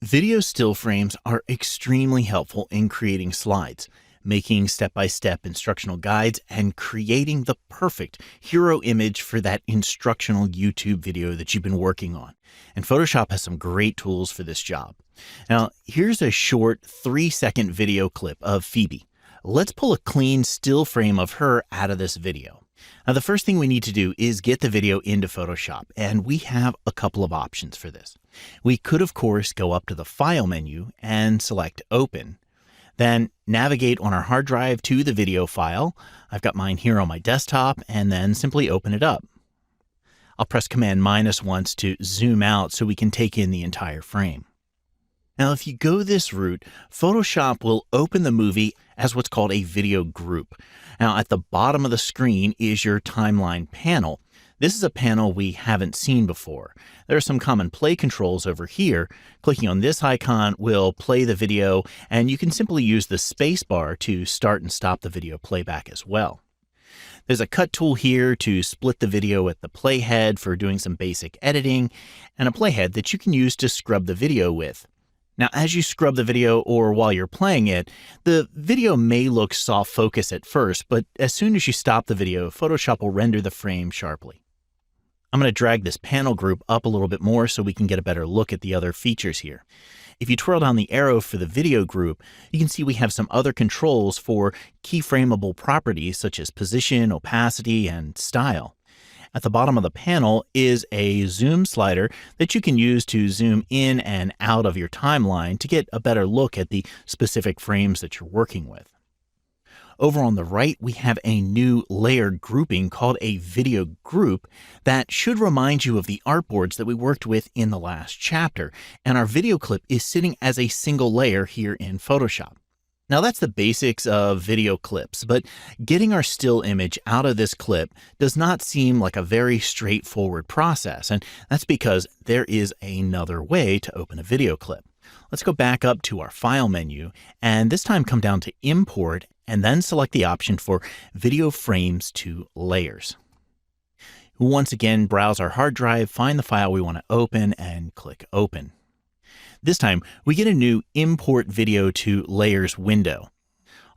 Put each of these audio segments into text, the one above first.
Video still frames are extremely helpful in creating slides, making step-by-step instructional guides, and creating the perfect hero image for that instructional YouTube video that you've been working on. And Photoshop has some great tools for this job. Now, here's a short 3-second video clip of Phoebe. Let's pull a clean still frame of her out of this video. Now, the first thing we need to do is get the video into Photoshop, and we have a couple of options for this. We could, of course, go up to the File menu and select Open. Then navigate on our hard drive to the video file. I've got mine here on my desktop, and then simply open it up. I'll press Command- once to zoom out so we can take in the entire frame. Now, if you go this route, Photoshop will open the movie as what's called a video group. Now, at the bottom of the screen is your timeline panel. This is a panel we haven't seen before. There are some common play controls over here. Clicking on this icon will play the video, and you can simply use the space bar to start and stop the video playback as well. There's a cut tool here to split the video at the playhead for doing some basic editing, and a playhead that you can use to scrub the video with. Now, as you scrub the video or while you're playing it, the video may look soft focus at first, but as soon as you stop the video, Photoshop will render the frame sharply. I'm going to drag this panel group up a little bit more so we can get a better look at the other features here. If you twirl down the arrow for the video group, you can see we have some other controls for keyframeable properties such as position, opacity, and style. At the bottom of the panel is a zoom slider that you can use to zoom in and out of your timeline to get a better look at the specific frames that you're working with. Over on the right, we have a new layered grouping called a video group that should remind you of the artboards that we worked with in the last chapter, and our video clip is sitting as a single layer here in Photoshop. Now, that's the basics of video clips, but getting our still image out of this clip does not seem like a very straightforward process, and that's because there is another way to open a video clip. Let's go back up to our File menu, and this time come down to Import, and then select the option for Video Frames to Layers. Once again, browse our hard drive, find the file we want to open, and click Open. This time, we get a new Import Video to Layers window.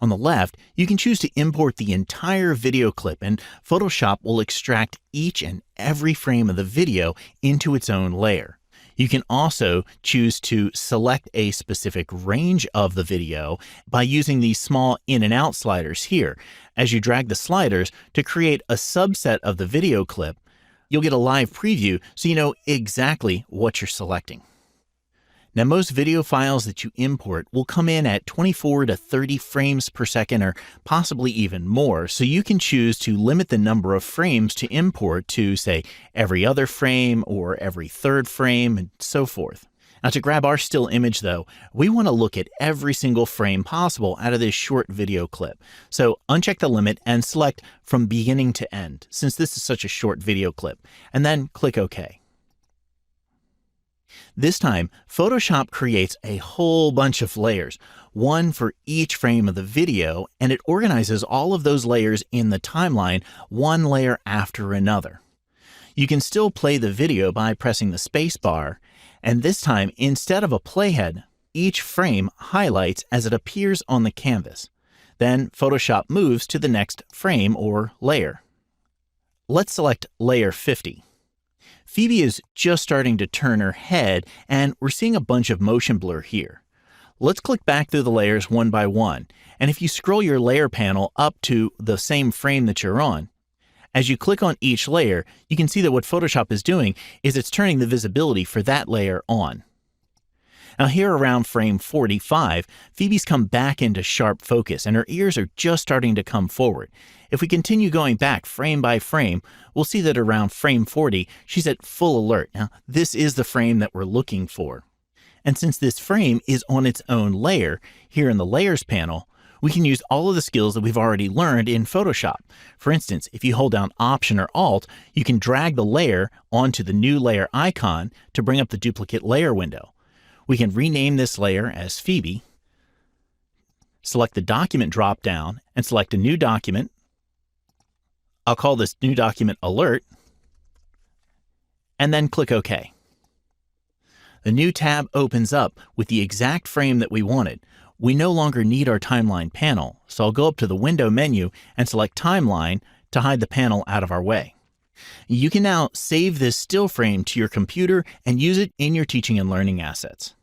On the left, you can choose to import the entire video clip, and Photoshop will extract each and every frame of the video into its own layer. You can also choose to select a specific range of the video by using these small in and out sliders here. As you drag the sliders to create a subset of the video clip, you'll get a live preview so you know exactly what you're selecting. Now, most video files that you import will come in at 24 to 30 frames per second or possibly even more, so you can choose to limit the number of frames to import to, say, every other frame or every third frame and so forth. Now, to grab our still image, though, we want to look at every single frame possible out of this short video clip. So uncheck the limit and select from beginning to end, since this is such a short video clip, and then click OK. This time, Photoshop creates a whole bunch of layers, one for each frame of the video, and it organizes all of those layers in the timeline, one layer after another. You can still play the video by pressing the space bar, and this time, instead of a playhead, each frame highlights as it appears on the canvas. Then Photoshop moves to the next frame or layer. Let's select Layer 50. Phoebe is just starting to turn her head, and we're seeing a bunch of motion blur here. Let's click back through the layers one by one, and if you scroll your layer panel up to the same frame that you're on, as you click on each layer, you can see that what Photoshop is doing is it's turning the visibility for that layer on. Now, here around frame 45, Phoebe's come back into sharp focus, and her ears are just starting to come forward. If we continue going back frame by frame, we'll see that around frame 40, she's at full alert. Now, this is the frame that we're looking for. And since this frame is on its own layer, here in the Layers panel, we can use all of the skills that we've already learned in Photoshop. For instance, if you hold down Option or Alt, you can drag the layer onto the new layer icon to bring up the duplicate layer window. We can rename this layer as Phoebe, select the document drop-down, and select a new document. I'll call this new document Alert, and then click OK. A new tab opens up with the exact frame that we wanted. We no longer need our timeline panel, so I'll go up to the window menu and select timeline to hide the panel out of our way. You can now save this still frame to your computer and use it in your teaching and learning assets.